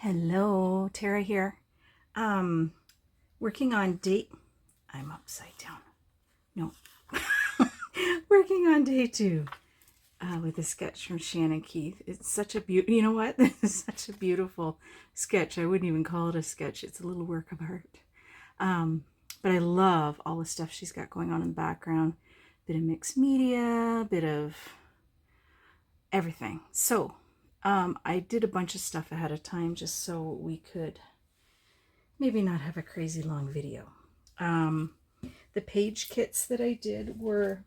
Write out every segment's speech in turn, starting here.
Hello, Tara here. Working on I'm upside down. No. Working on day two with a sketch from Shannon Keith. It's such a you know what? This is such a beautiful sketch. I wouldn't even call it a sketch. It's a little work of art. But I love all the stuff she's got going on in the background. Bit of mixed media, bit of everything. So I did a bunch of stuff ahead of time just so we could maybe not have a crazy long video. The page kits that I did were,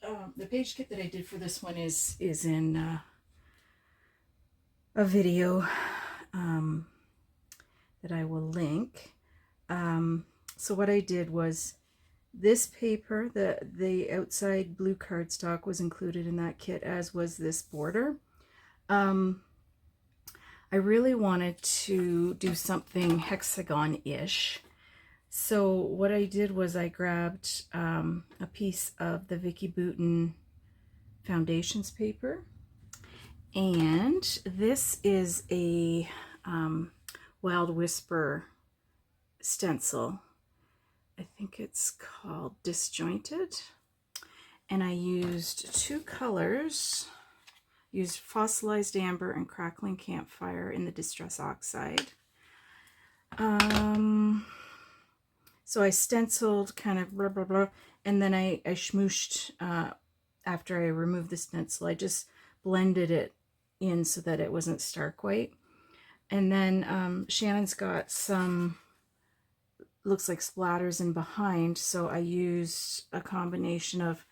the page kit that I did for this one is in a video that I will link. So what I did was this paper, the outside blue cardstock was included in that kit, as was this border. I really wanted to do something hexagon-ish. So what I did was I grabbed a piece of the Vicky Bouton Foundations paper. And this is a Wild Whisper stencil. I think it's called Disjointed. And I used two colors. Used Fossilized Amber and Crackling Campfire in the Distress Oxide. So I stenciled kind of blah, blah, blah, and then I smooshed, after I removed the stencil, I just blended it in so that it wasn't stark white. And then Shannon's got some, looks like splatters in behind, so I used a combination of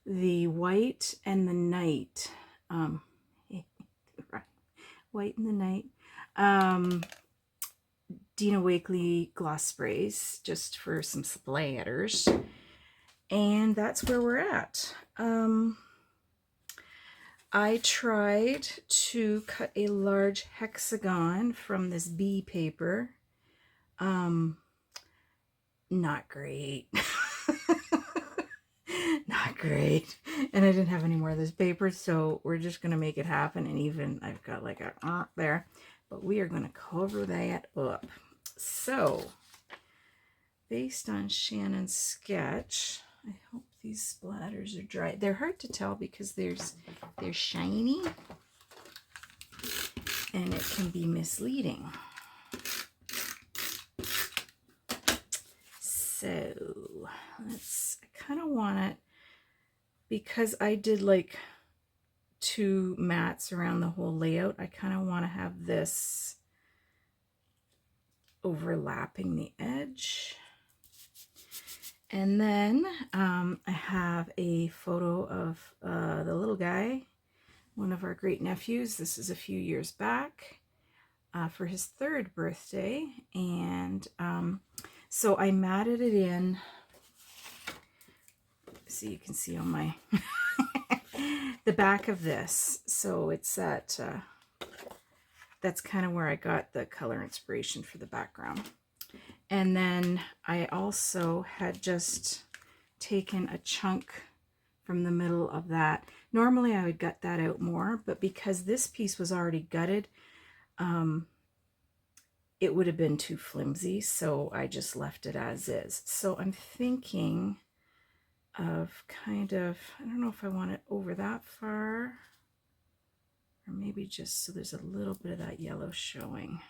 the white and the night. White in the night. Dina Wakley gloss sprays just for some splatters. And that's where we're at. I tried to cut a large hexagon from this bee paper. Not great. Not great. And I didn't have any more of this paper, so we're just going to make it happen. And even I've got like a there, but we are going to cover that up. So based on Shannon's sketch, I hope these splatters are dry. They're hard to tell because they're shiny and it can be misleading. So I kind of want it, because I did like two mats around the whole layout, I kind of want to have this overlapping the edge. And then I have a photo of the little guy, one of our great nephews. This is a few years back for his 3rd birthday. And so I matted it in, so you can see on my the back of this. So it's at that's kind of where I got the color inspiration for the background. And then I also had just taken a chunk from the middle of that. Normally I would gut that out more, but because this piece was already gutted, it would have been too flimsy, so I just left it as is. So I'm thinking of kind of, I don't know if I want it over that far, or maybe just so there's a little bit of that yellow showing.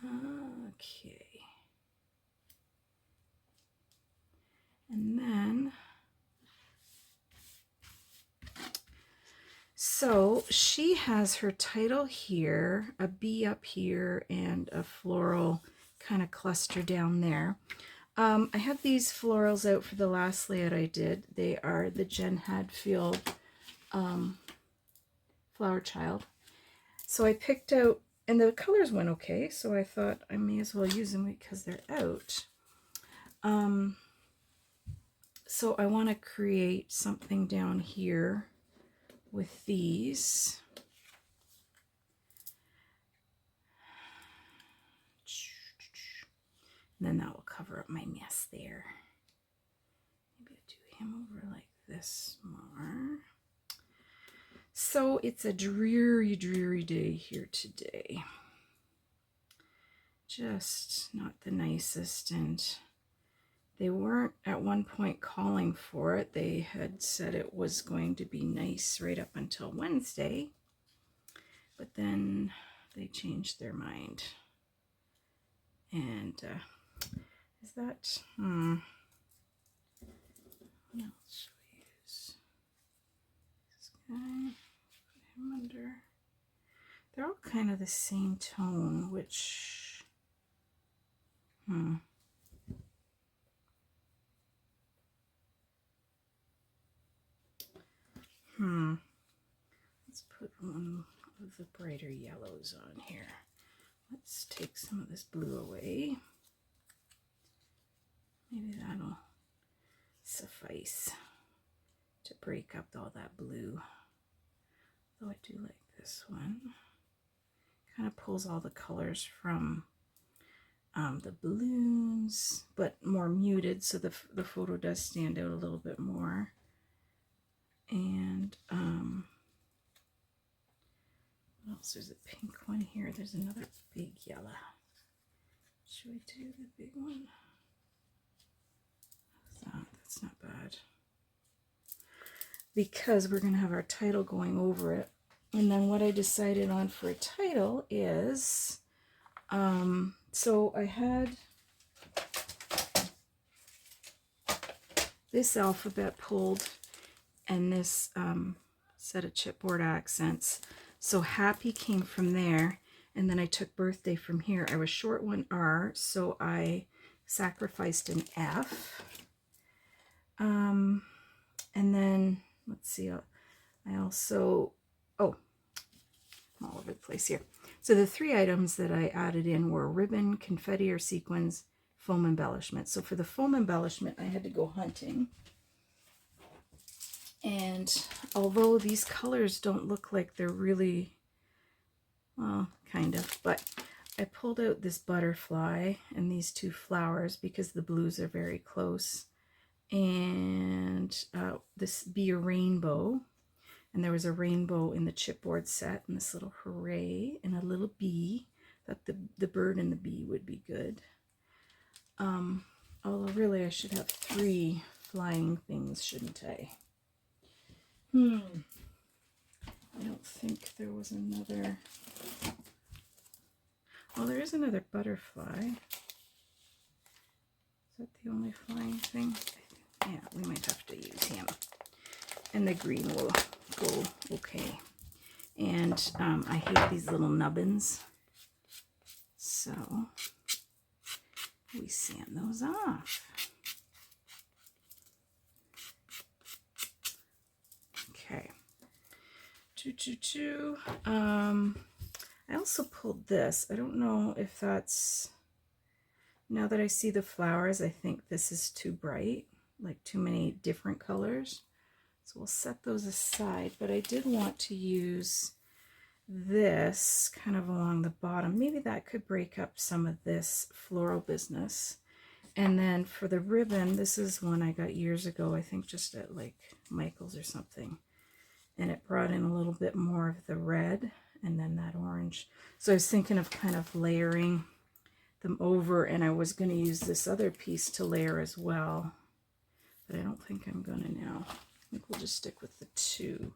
Okay. And then, so she has her title here, a bee up here, and a floral kind of cluster down there. I had these florals out for the last layout I did. They are the Jen Hadfield Flower Child. So I picked out, and the colors went okay, so I thought I may as well use them because they're out. So I want to create something down here with these. And then that will cover up my mess there. Maybe I'll do him over like this more. So it's a dreary, dreary day here today. Just not the nicest, and they weren't at one point calling for it. They had said it was going to be nice right up until Wednesday, but then they changed their mind. And is that, what else should we use? This guy, put him under. They're all kind of the same tone, which, let's put one of the brighter yellows on here. Let's take some of this blue away. Maybe that'll suffice to break up all that blue. Though I do like this one. Kind of pulls all the colors from the balloons, but more muted, so the photo does stand out a little bit more. And what else? There's a pink one here. There's another big yellow. Should we do the big one? That's not bad. Because we're going to have our title going over it. And then what I decided on for a title is, so I had this alphabet pulled and this set of chipboard accents. So happy came from there, and then I took birthday from here. I was short one R, so I sacrificed an F. And then, let's see, I also, I'm all over the place here. So the 3 items that I added in were ribbon, confetti or sequins, foam embellishment. So for the foam embellishment, I had to go hunting. And although these colors don't look like they're really, well, kind of, but I pulled out this butterfly and these 2 flowers because the blues are very close. And this be a rainbow, and there was a rainbow in the chipboard set, and this little hooray and a little bee. Thought the bird and the bee would be good. Although really I should have 3 flying things, shouldn't I? I don't think there was another. Well, there is another butterfly. Is that the only flying thing? Yeah, we might have to use him. And the green will go okay. And I hate these little nubbins. So we sand those off. Okay. I also pulled this. I don't know if that's, now that I see the flowers, I think this is too bright. Like too many different colors, so we'll set those aside. But I did want to use this kind of along the bottom. Maybe that could break up some of this floral business. And then for the ribbon, this is one I got years ago, I think just at like Michael's or something, and it brought in a little bit more of the red and then that orange. So I was thinking of kind of layering them over, and I was going to use this other piece to layer as well. But I don't think I'm going to now. I think we'll just stick with the 2.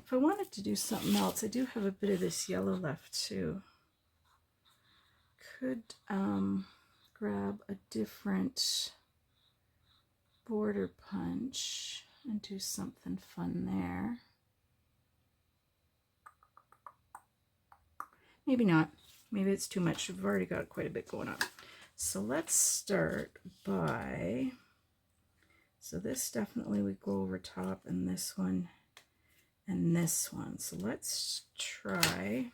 If I wanted to do something else, I do have a bit of this yellow left too. Could grab a different border punch and do something fun there. Maybe not. Maybe it's too much. We've already got quite a bit going on. So let's start by, so this definitely would go over top, and this one and this one. So let's try,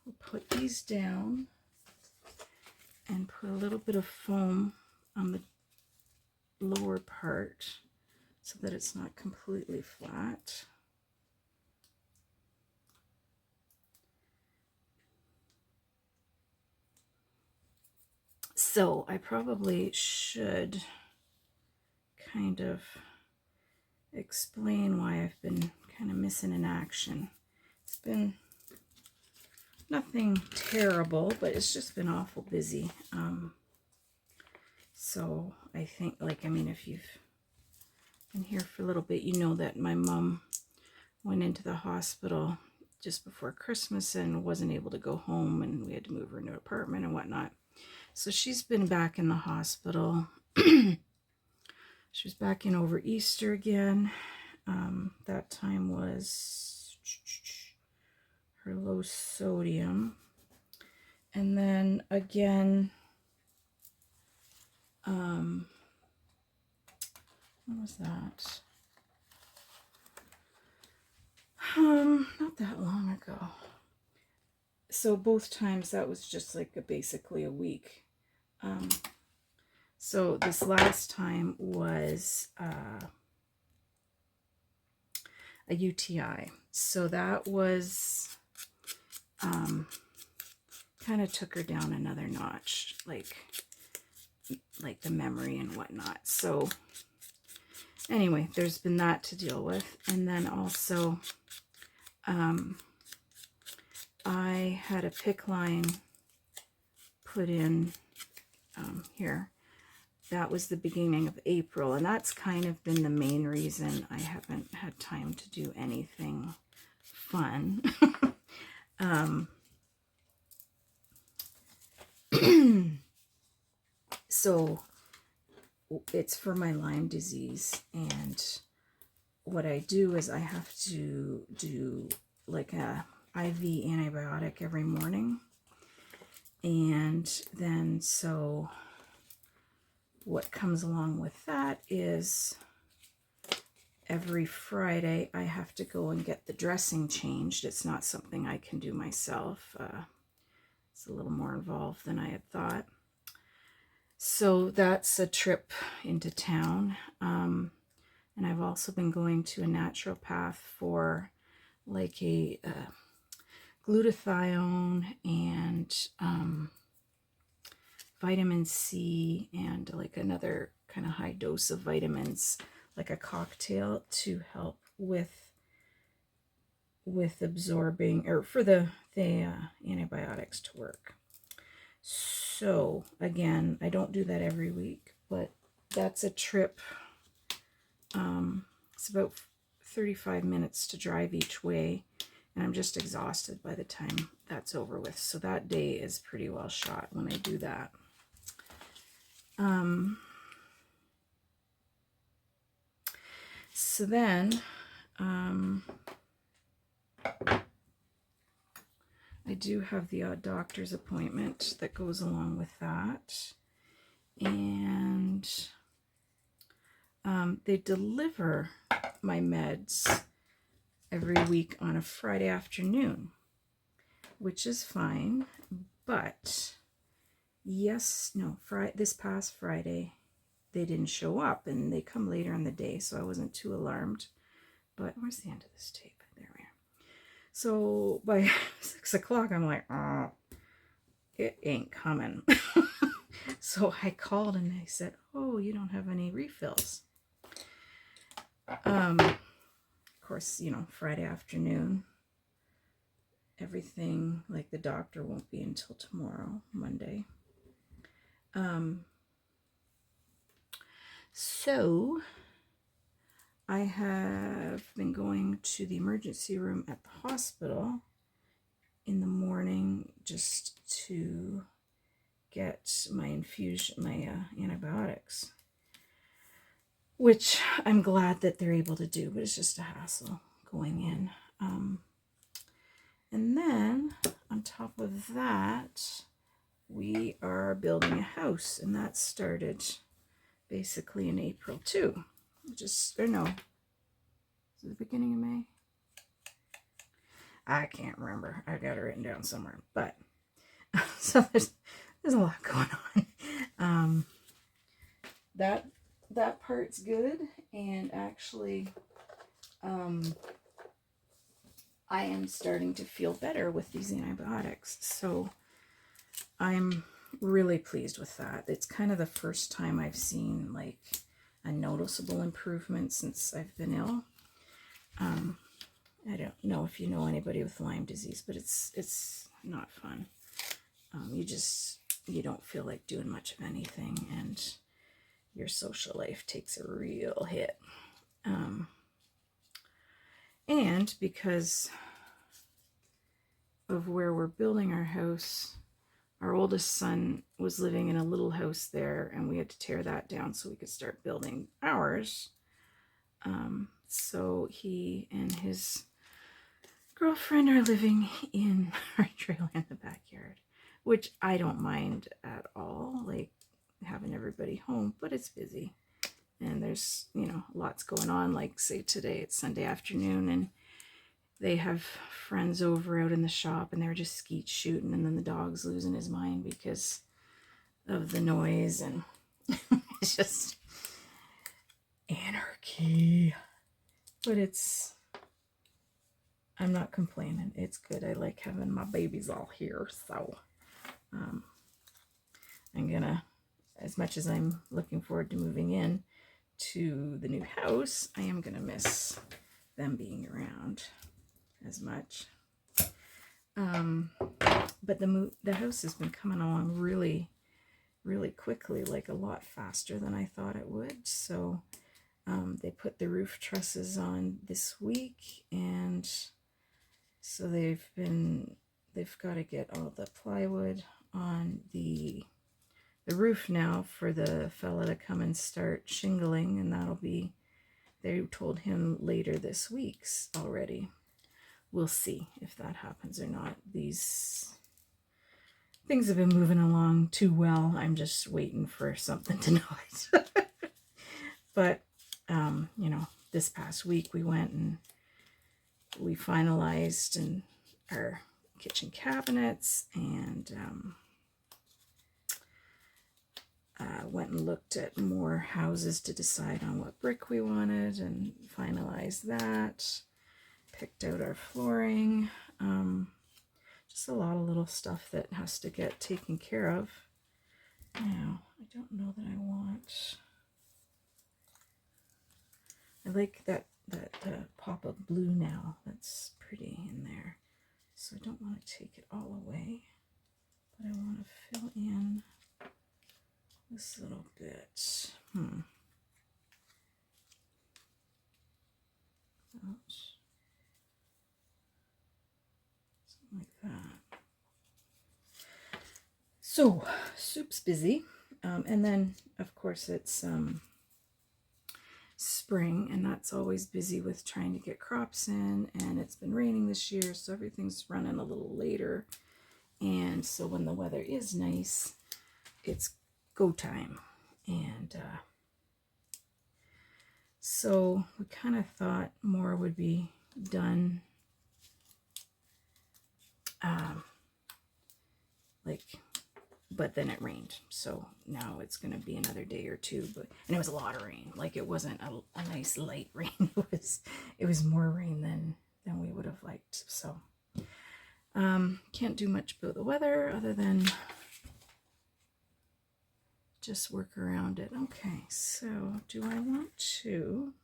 we'll put these down and put a little bit of foam on the lower part so that it's not completely flat. So I probably should kind of explain why I've been kind of missing in action. It's been nothing terrible, but it's just been awful busy. So I think, like, I mean, if you've been here for a little bit, you know that my mom went into the hospital just before Christmas and wasn't able to go home, and we had to move her into an apartment and whatnot. So she's been back in the hospital. She was back in over Easter again. That time was her low sodium. And then again, when was that? Not that long ago. So both times that was just like basically a week. So this last time was a UTI. So that was kind of took her down another notch, like the memory and whatnot. So anyway, there's been that to deal with. And then also I had a PICC line put in here. That was the beginning of April, and that's kind of been the main reason I haven't had time to do anything fun. So it's for my Lyme disease, and what I do is I have to do like a IV antibiotic every morning. And then so what comes along with that is every Friday I have to go and get the dressing changed. It's not something I can do myself. It's a little more involved than I had thought. So that's a trip into town. And I've also been going to a naturopath for like a glutathione and vitamin C and like another kind of high dose of vitamins, like a cocktail to help with absorbing, or for the antibiotics to work. So again, I don't do that every week, but that's a trip. It's about 35 minutes to drive each way, and I'm just exhausted by the time that's over with. So that day is pretty well shot when I do that. So then, I do have the doctor's appointment that goes along with that. And they deliver my meds every week on a Friday afternoon, which is fine. But this past Friday, they didn't show up, and they come later in the day, so I wasn't too alarmed. But where's the end of this tape? There we are. So by 6 o'clock, I'm like, oh, it ain't coming. So I called and they said, oh, you don't have any refills. Of course, Friday afternoon, everything, like the doctor won't be until tomorrow, Monday. So I have been going to the emergency room at the hospital in the morning just to get my infusion, my antibiotics, which I'm glad that they're able to do, but it's just a hassle going in. And then on top of that, we are building a house, and that started basically in April too. Is it the beginning of May? I can't remember. I got it written down somewhere, but so there's a lot going on. That part's good, and actually, I am starting to feel better with these antibiotics, so I'm really pleased with that. It's kind of the first time I've seen like a noticeable improvement since I've been ill. I don't know if you know anybody with Lyme disease, but it's not fun. You don't feel like doing much of anything, and your social life takes a real hit. And because of where we're building our house, our oldest son was living in a little house there, and we had to tear that down so we could start building ours. So he and his girlfriend are living in our trailer in the backyard, which I don't mind at all, like having everybody home, but it's busy. And there's, lots going on. Like, say today, it's Sunday afternoon, and they have friends over out in the shop, and they're just skeet shooting, and then the dog's losing his mind because of the noise, and it's just anarchy. But I'm not complaining. It's good. I like having my babies all here, so I'm gonna, as much as I'm looking forward to moving in to the new house, I am gonna miss them being around as much. But the house has been coming along really, really quickly, like a lot faster than I thought it would. So they put the roof trusses on this week, and so they've got to get all the plywood on the roof now for the fella to come and start shingling, and that'll be, they told him later this week already. We'll see if that happens or not. These things have been moving along too well. I'm just waiting for something to know it. But, this past week we went and we finalized our kitchen cabinets, and went and looked at more houses to decide on what brick we wanted and finalized that. Picked out our flooring. Just a lot of little stuff that has to get taken care of. Now, I don't know that I want... I like that pop of blue now. That's pretty in there. So I don't want to take it all away, but I want to fill in this little bit. Ouch. Something like that. So, soup's busy. And then, of course, it's spring, and that's always busy with trying to get crops in, and it's been raining this year, so everything's running a little later. And so when the weather is nice, it's go time. And so we kind of thought more would be done but then it rained, so now it's going to be another day or two. And it was a lot of rain. Like, it wasn't a nice light rain. It was more rain than we would have liked. So can't do much about the weather other than just work around it. Okay, so do I want to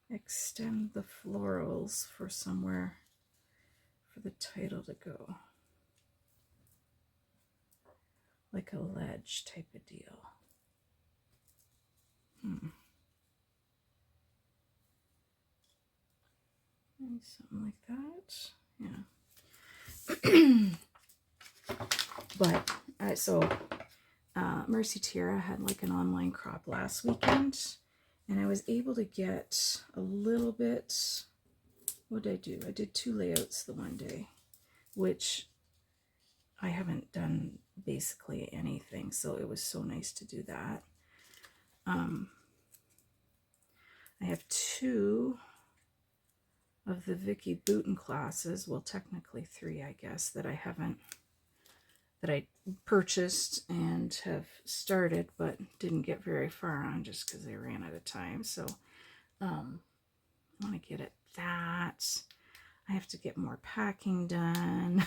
extend the florals for somewhere for the title to go? Like a ledge type of deal. Maybe something like that. Yeah. But so Mercy Tiara had like an online crop last weekend, and I was able to get a little bit. What did I do? I did 2 layouts the one day, which I haven't done basically anything, so it was so nice to do that. I have 2 of the Vicky Booten classes, well, technically 3, I guess, that I purchased and have started but didn't get very far on just because I ran out of time. So I want to get at that. I have to get more packing done.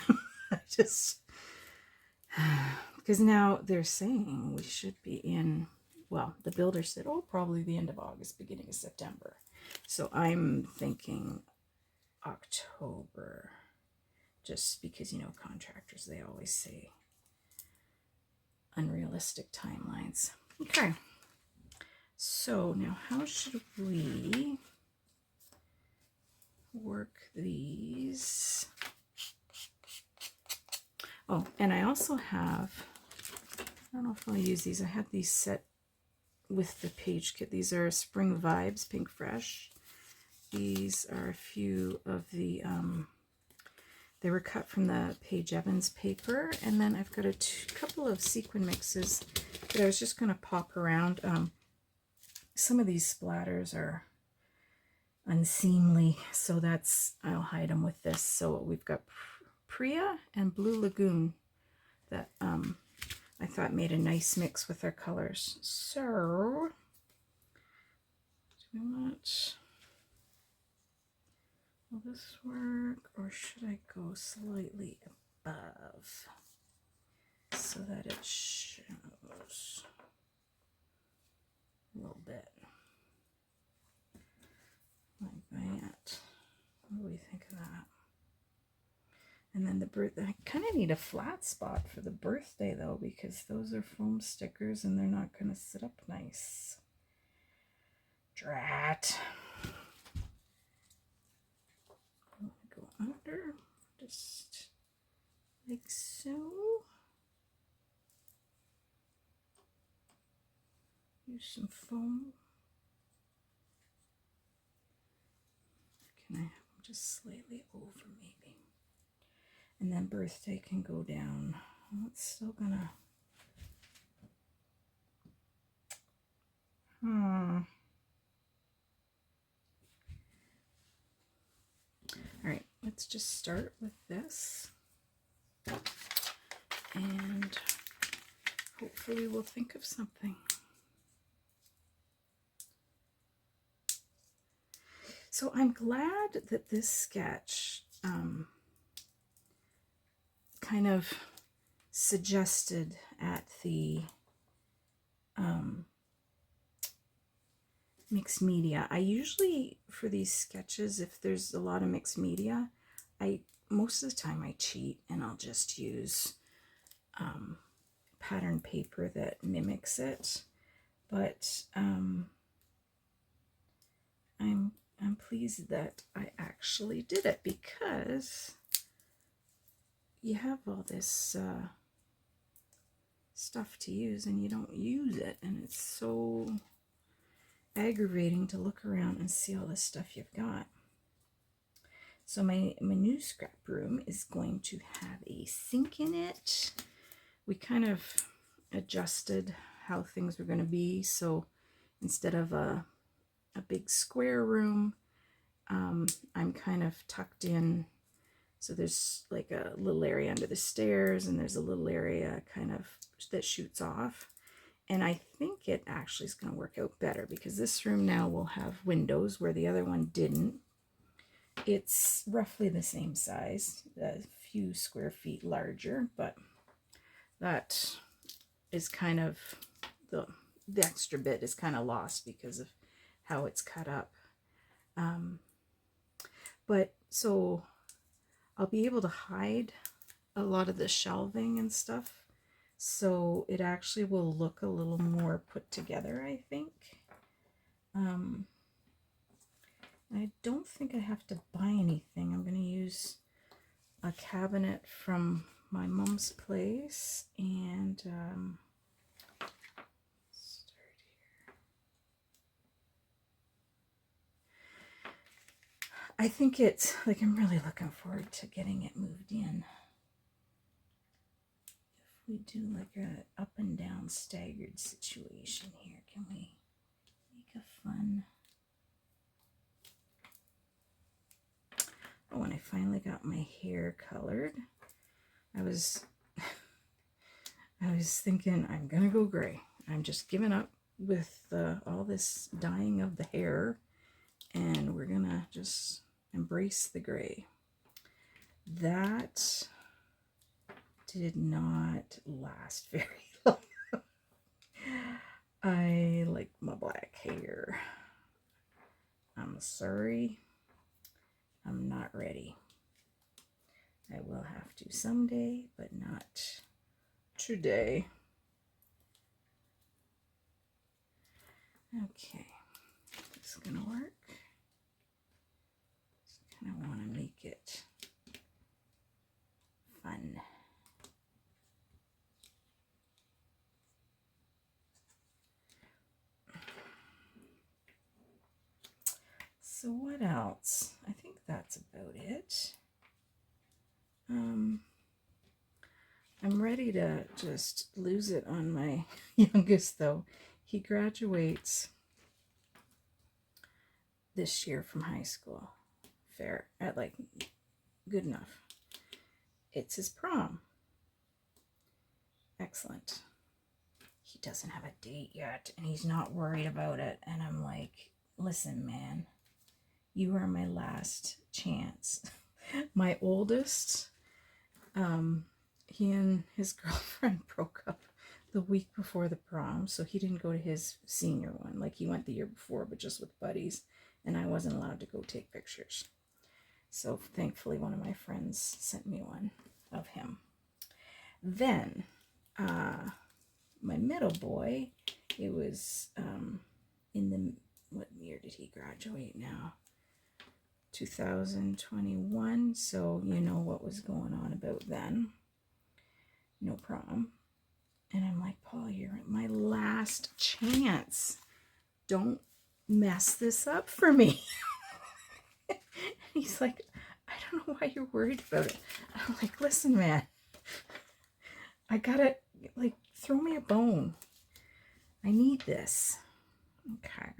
Because now they're saying we should be in, well, the builder said, oh, probably the end of August, beginning of September. So I'm thinking October, just because, you know, contractors, they always say unrealistic timelines. Okay, so now how should we work these? Oh, and I also have, I don't know if I'll use these. I have these set with the page kit. These are Spring Vibes Pink Fresh. These are a few of the, they were cut from the Paige Evans paper. And then I've got a couple of sequin mixes that I was just going to pop around. Some of these splatters are unseemly, so that's, I'll hide them with this. So we've got Priya and Blue Lagoon that I thought made a nice mix with our colors. So, do we want, will this work, or should I go slightly above so that it shows a little bit like that? What do we think of that? And then the birthday, I kind of need a flat spot for the birthday though, because those are foam stickers and they're not going to sit up nice. Drat. I'm going to go under, just like so. Use some foam. Can I have them just slightly over maybe? And then birthday can go down. Oh, it's still gonna. All right, let's just start with this. And hopefully we'll think of something. So I'm glad that this sketch kind of suggested at the mixed media. I usually, for these sketches, if there's a lot of mixed media, most of the time I cheat and I'll just use pattern paper that mimics it. But I'm pleased that I actually did it, because you have all this stuff to use and you don't use it, and it's so aggravating to look around and see all this stuff you've got. So my new scrap room is going to have a sink in it. We kind of adjusted how things were going to be, so instead of a big square room, I'm kind of tucked in. So there's like a little area under the stairs, and there's a little area kind of that shoots off. And I think it actually is going to work out better, because this room now will have windows where the other one didn't. It's roughly the same size, a few square feet larger, but that is kind of, the extra bit is kind of lost because of how it's cut up. But so I'll be able to hide a lot of the shelving and stuff, so it actually will look a little more put together, I think. I don't think I have to buy anything. I'm going to use a cabinet from my mom's place, and start here. I think it's like, I'm really looking forward to getting it moved in. If we do like a up and down staggered situation here, can we make a fun? Oh, and I finally got my hair colored. I was thinking I'm gonna go gray. I'm just giving up with all this dyeing of the hair, and we're gonna just embrace the gray. That did not last very long. I black hair. I'm sorry. I'm not ready. I will have to someday, but not today. Okay, it's gonna work. Just kind of want to make it fun. So what else? I think that's about it. I'm ready to just lose it on my youngest, though. He graduates this year from high school. Fair, at like good enough. It's his prom. Excellent. He doesn't have a date yet, and he's not worried about it. And I'm like, listen, man, you are my last chance. My oldest, he and his girlfriend broke up the week before the prom, so he didn't go to his senior one. Like, he went the year before, but just with buddies, and I wasn't allowed to go take pictures. So thankfully, one of my friends sent me one of him. Then, my middle boy, it was in the, what year did he graduate now? 2021, so you know what was going on about then. No prom. And I'm like, Paul, you're my last chance. Don't mess this up for me. He's like, I don't know why you're worried about it. I'm like, listen, man, I gotta, like, throw me a bone. I need this. Okay.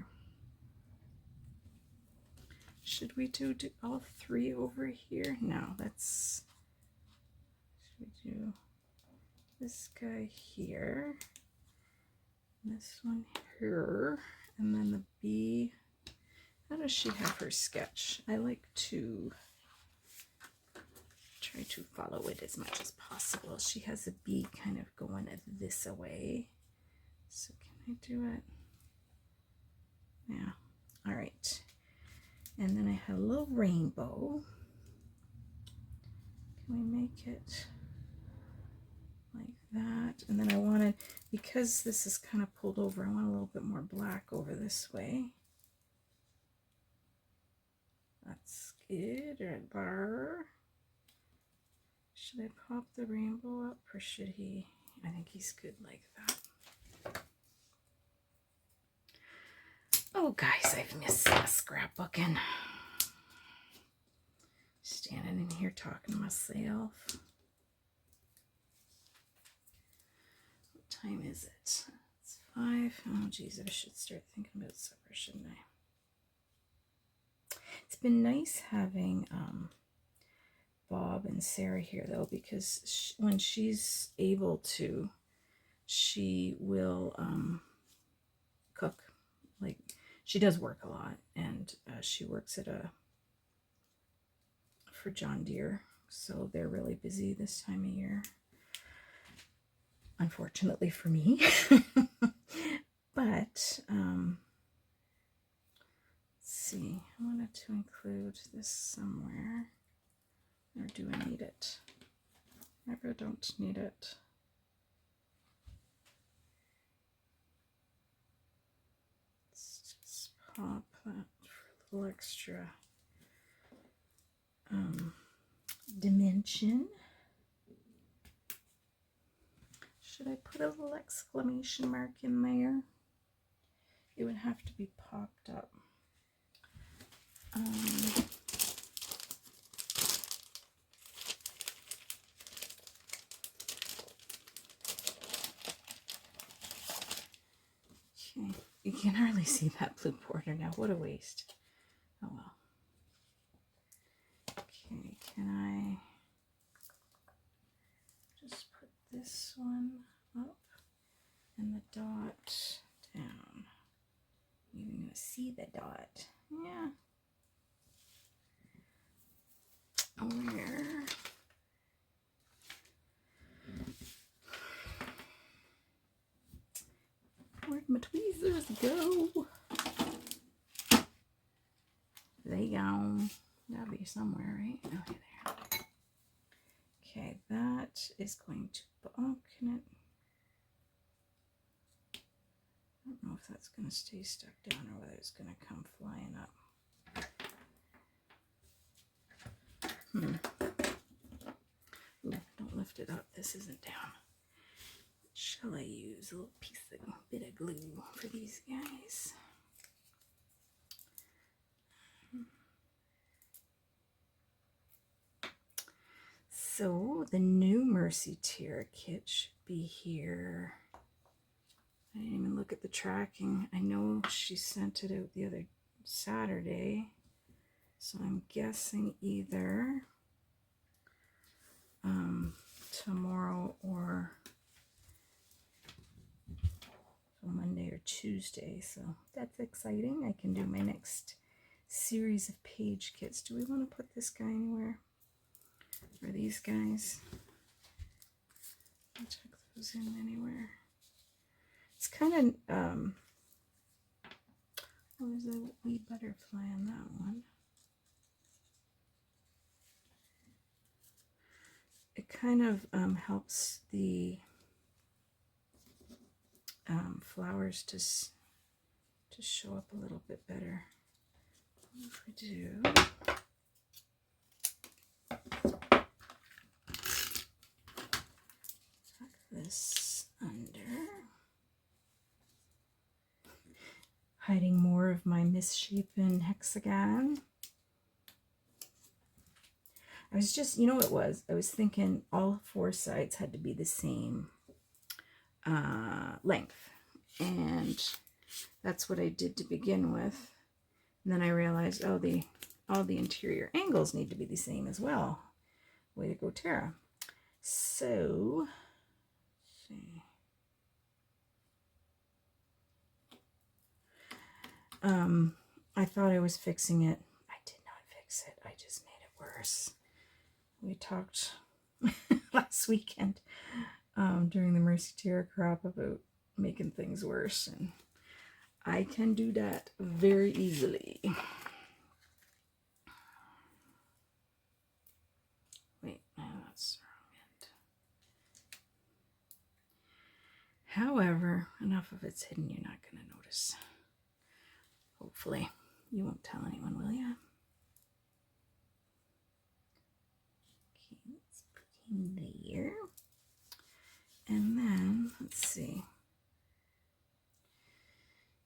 Should we do all three over here? No, let's, should we do this guy here, this one here, and then the bee. How does she have her sketch? I like to try to follow it as much as possible. She has a bee kind of going this away. So can I do it? Yeah. All right. And then I have a little rainbow. Can we make it like that? And then I wanted, because this is kind of pulled over, I want a little bit more black over this way. That's good. Right there. Should I pop the rainbow up, or should he? I think he's good like that. Oh, guys, I've missed scrapbooking. Standing in here talking to myself. What time is it? It's 5. Oh, geez, I should start thinking about supper, shouldn't I? It's been nice having Bob and Sarah here, though, because when she's able to, she will cook. Like, she does work a lot, and she works at for John Deere, so they're really busy this time of year, unfortunately for me. But let's see, I wanted to include this somewhere, or do I need it? Maybe I don't need it. Let's just pop that for a little extra dimension. Should I put a little exclamation mark in there? It would have to be popped up. Okay, you can hardly see that blue border now. What a waste. Oh well. Okay, can I just put this one up and the dot down? You're even gonna see the dot. Yeah. Where'd my tweezers go. They gone. Gotta be somewhere, right? Okay, there. Okay, that is going to, oh, can it? I don't know if that's going to stay stuck down or whether it's going to come flying up. Ooh, don't lift it up. This isn't down. Shall I use a little bit of glue for these guys? So the new Mercy Tiara kit should be here. I didn't even look at the tracking. I know she sent it out the other Saturday, so I'm guessing either tomorrow or Monday or Tuesday. So that's exciting. I can do my next series of page kits. Do we want to put this guy anywhere? Or these guys? I'll check those in anywhere. It's kind of, oh, there's a wee butterfly on that one. It kind of helps the flowers to show up a little bit better. What if we do? Tuck this under. Hiding more of my misshapen hexagon. I was just, you know what it was? I was thinking all four sides had to be the same length. And that's what I did to begin with. And then I realized, oh, all the interior angles need to be the same as well. Way to go, Tiara. So, let's see. I thought I was fixing it. I did not fix it. I just made it worse. We talked last weekend during the Mercy Tiara crop about making things worse, and I can do that very easily. Wait, no, that's the wrong end. However, enough of it's hidden, you're not going to notice. Hopefully. You won't tell anyone, will you? Okay, let's put him there. And then, let's see.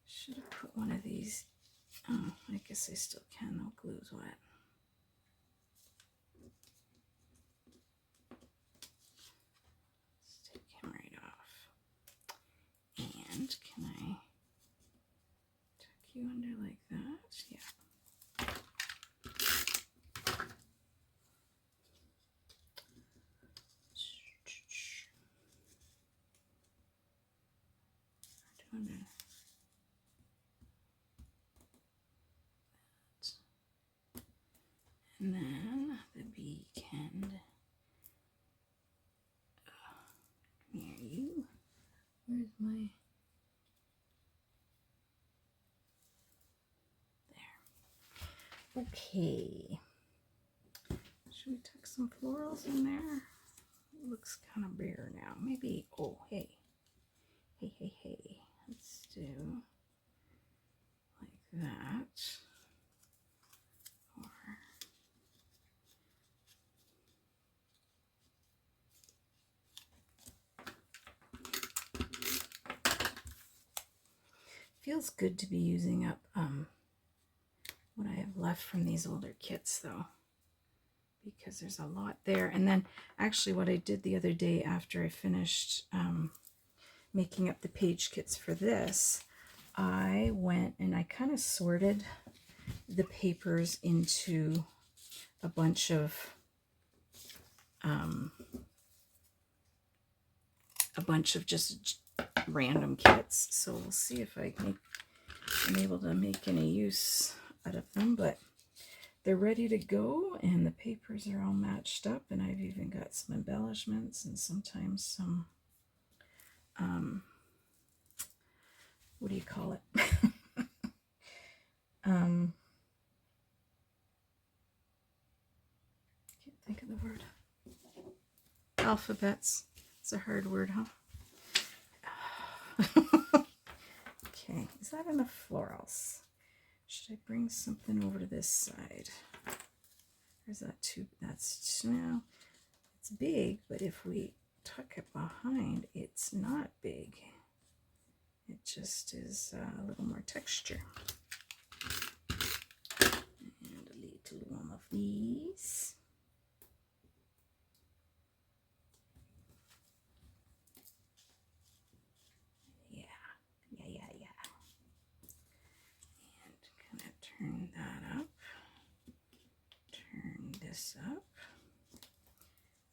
Should have put one of these. Oh, I guess I still can. No, glue's wet. Let's take him right off. And can I tuck you under like that? Yeah. Under. And then the beak end near you. Where's my... There. Okay. Should we tuck some florals in there? It looks kind of bare now. Maybe, oh, hey. Hey. Let's do like that. Or feels good to be using up what I have left from these older kits though, because there's a lot there. And then actually what I did the other day after I finished making up the page kits for this, I went and I kind of sorted the papers into a bunch of just random kits. So we'll see if I'm able to make any use out of them, but they're ready to go and the papers are all matched up, and I've even got some embellishments and sometimes some what do you call it? Can't think of the word. Alphabets. It's a hard word, huh? Okay, is that enough florals? Should I bring something over to this side? Or is that too, that's, no, it's big, but if we tuck it behind, it's not big. It just is a little more texture. And a little one of these. And kind of turn that up. Turn this up.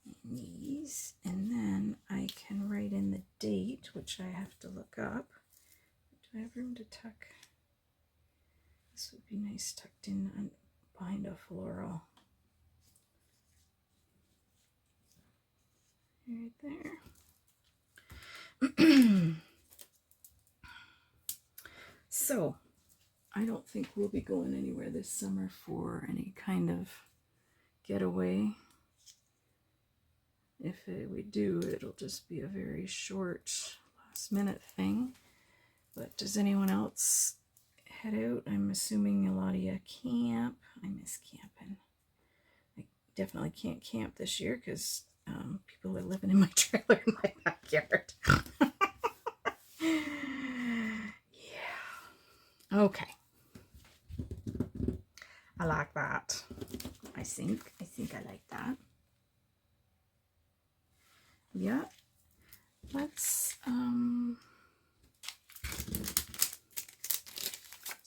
And these. And then I can write in the date, which I have to look up. Do I have room to tuck? This would be nice tucked in behind a floral. Right there. So, I don't think we'll be going anywhere this summer for any kind of getaway. If we do, it'll just be a very short, last-minute thing. But does anyone else head out? I'm assuming a lot of you camp. I miss camping. I definitely can't camp this year because people are living in my trailer in my backyard. Yeah. Okay. I like that. I think I like that. Yeah. Let's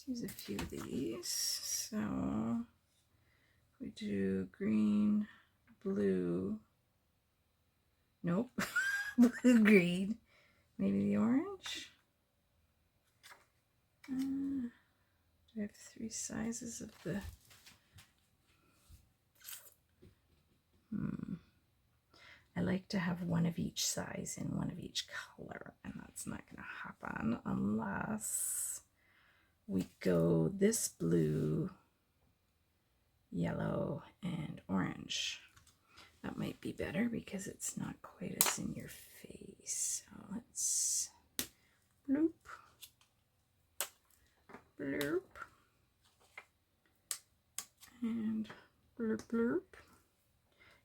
use a few of these. So we do green, blue. Nope. Blue, green. Maybe the orange. Do I have 3 sizes of the... I like to have one of each size and one of each color, and that's not going to happen unless we go this blue, yellow, and orange. That might be better because it's not quite as in your face. So let's bloop, bloop, and bloop, bloop.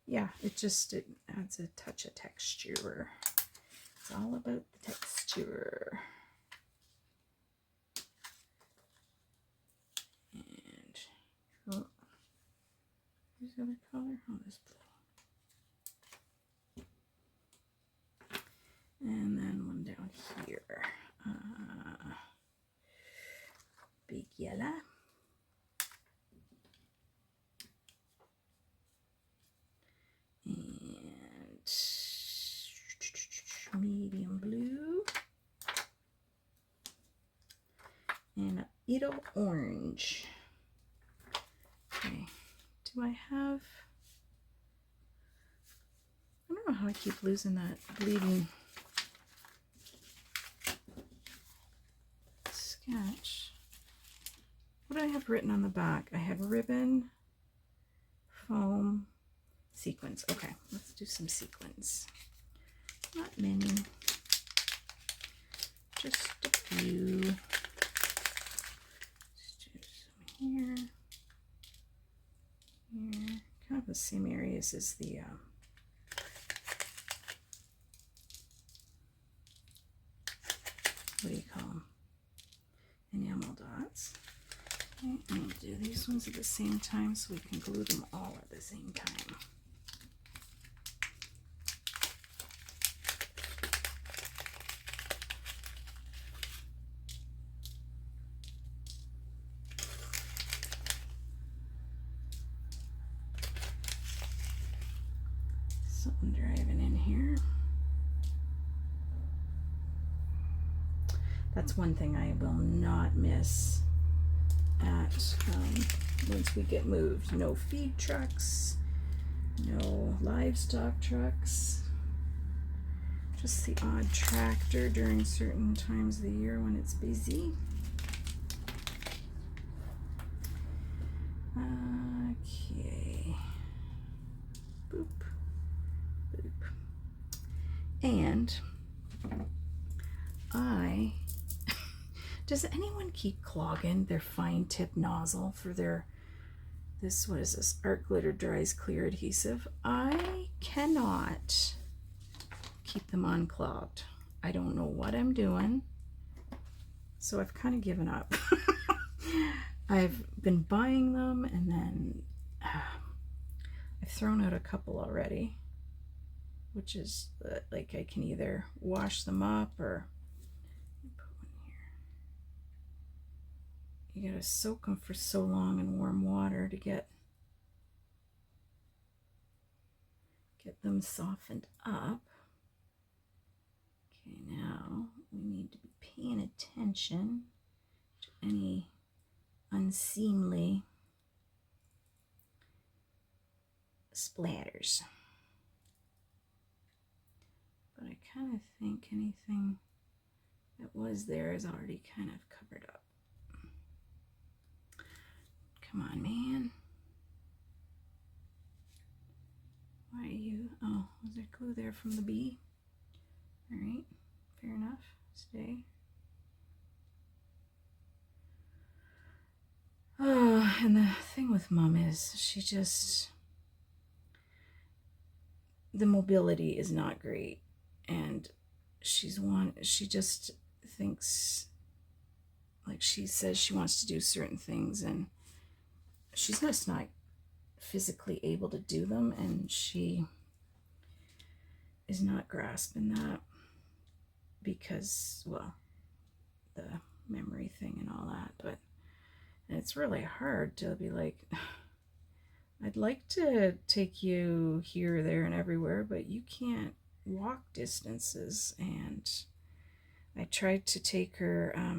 Yeah, it adds a touch of texture. It's all about the texture. And oh, where's the other color? Oh, this blue. And then one down here. Big yellow. And medium blue. And a little orange. Okay, do I have... I don't know how I keep losing that bleeding sketch. What do I have written on the back? I have ribbon, foam, sequins. Okay, let's do some sequins. Not many, just a few. Let's do some here, here, kind of the same areas as the what do you call them? Enamel dots. Okay, and we'll do these ones at the same time so we can glue them all at the same time. Something driving in here. That's one thing I will not miss at once we get moved. No feed trucks, no livestock trucks, Just the odd tractor during certain times of the year when it's busy. Okay. Boop. Boop. And does anyone keep clogging their fine tip nozzle for their, what is this, Art Glitter Dries Clear Adhesive? I cannot keep them unclogged. I don't know what I'm doing, so I've kind of given up. I've been buying them, and then I've thrown out a couple already, which is like I can either wash them up or put one here. You gotta soak them for so long in warm water to get them softened up. Okay, now we need to be paying attention to any unseemly splatters. But I kind of think anything that was there is already kind of covered up. Come on, man. Why are you? Oh, was there glue there from the bee? All right, fair enough. Stay. Oh, and the thing with Mom is the mobility is not great, and she just thinks, like, she says she wants to do certain things, and she's just not physically able to do them, and she is not grasping that because, well, the memory thing and all that. But it's really hard to be like, I'd like to take you here, there, and everywhere, but you can't walk distances. And I tried to take her a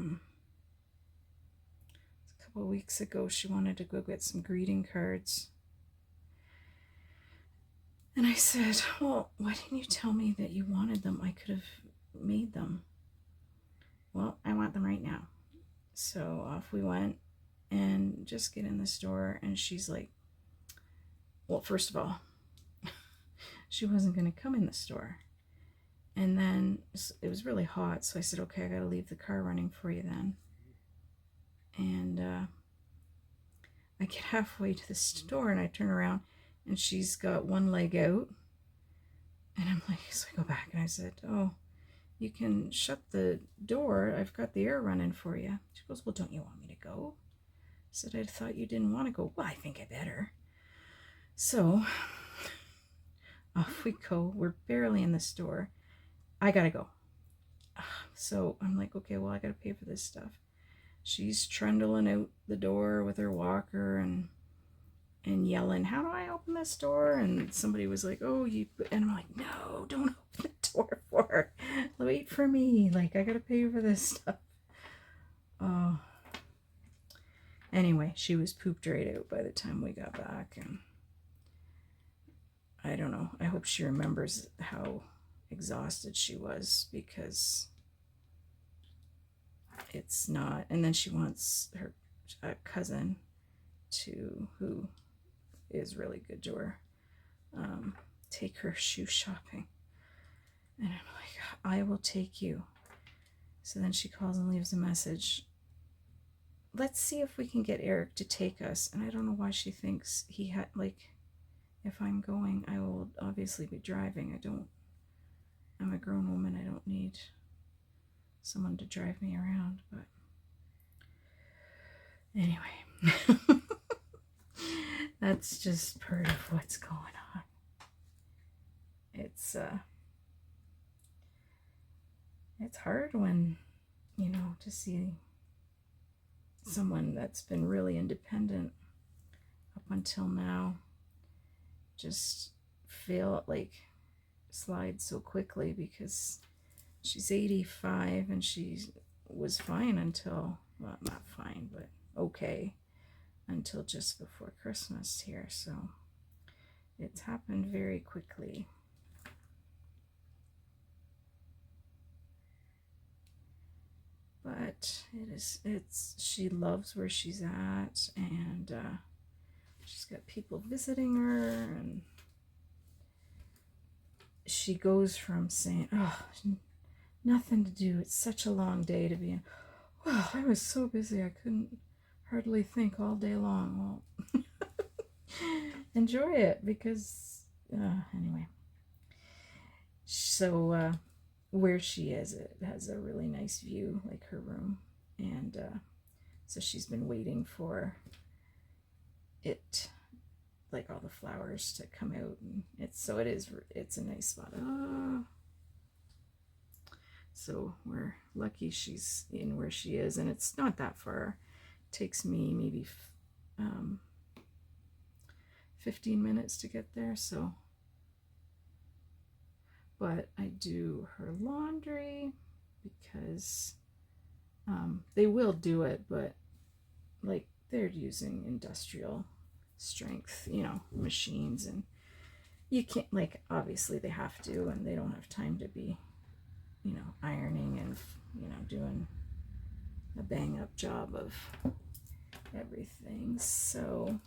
couple of weeks ago. She wanted to go get some greeting cards, and I said, well, why didn't you tell me that you wanted them? I could have made them. Well, I want them right now. So off we went and just get in the store, and she's like, well, first of all, she wasn't going to come in the store. And then it was really hot, so I said, okay, I got to leave the car running for you then. And I get halfway to the store, and I turn around, and she's got one leg out. And I'm like, so I go back, and I said, oh, you can shut the door. I've got the air running for you. She goes, well, don't you want me to go? I said, I thought you didn't want to go. Well, I think I better. So off we go. We're barely in the store. I gotta go. So I'm like, okay, well, I gotta pay for this stuff. She's trundling out the door with her walker and yelling, how do I open this door? And somebody was like, oh, and I'm like, no, don't open the door for her. Wait for me. Like, I gotta pay for this stuff. Oh. Anyway, she was pooped right out by the time we got back, and I don't know. I hope she remembers how exhausted she was, because it's not. And then she wants her cousin who is really good to her, take her shoe shopping. And I'm like, I will take you. So then she calls and leaves a message. Let's see if we can get Eric to take us. And I don't know why she thinks he had, like, if I'm going, I will obviously be driving. I'm a grown woman. I don't need someone to drive me around. But anyway, that's just part of what's going on. It's hard when, to see someone that's been really independent up until now just feel like slide so quickly, because she's 85 and she was fine until, well, not fine, but okay, until just before Christmas here. So it's happened very quickly. she loves where she's at, and she's got people visiting her, and she goes from saying, oh, nothing to do, it's such a long day, to being, well, I was so busy I couldn't hardly think all day long. Well, enjoy it, because anyway. So where she is, it has a really nice view, like her room, and so she's been waiting for it, like all the flowers to come out, and it's a nice spot. So we're lucky she's in where she is, and it's not that far. It takes me maybe 15 minutes to get there, so. But I do her laundry because they will do it, but like they're using industrial strength, machines, and you can't, like, obviously they have to, and they don't have time to be, ironing and, doing a bang up job of everything. So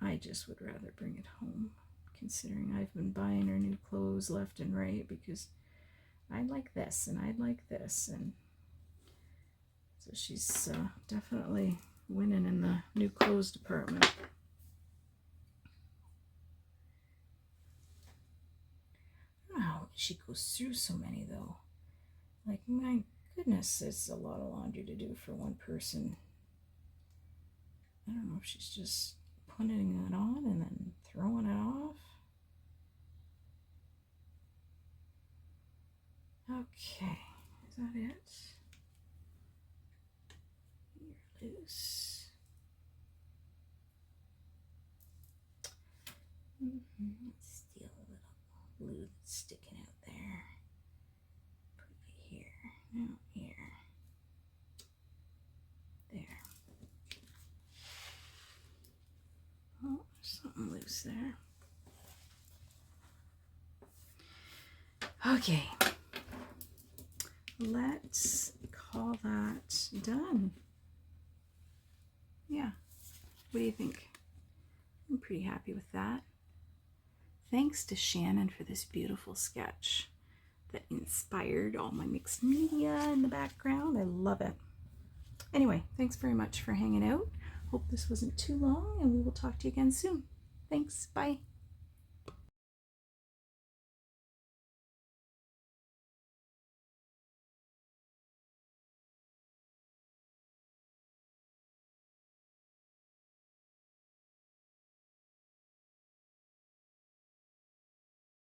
I just would rather bring it home, considering I've been buying her new clothes left and right, because I'd like this and I'd like this, and so she's definitely winning in the new clothes department. I don't know how she goes through so many, though. Like, my goodness, it's a lot of laundry to do for one person. I don't know if she's just putting it on and then throwing it off. Okay, is that it? You're loose. Let's steal a little glue that's sticking out there. Put it here. No, here. There. Oh, there's something loose there. Okay. Let's call that done. Yeah. What do you think? I'm pretty happy with that. Thanks to Shannon for this beautiful sketch that inspired all my mixed media in the background. I love it. Anyway, thanks very much for hanging out. Hope this wasn't too long, and we will talk to you again soon. Thanks. Bye.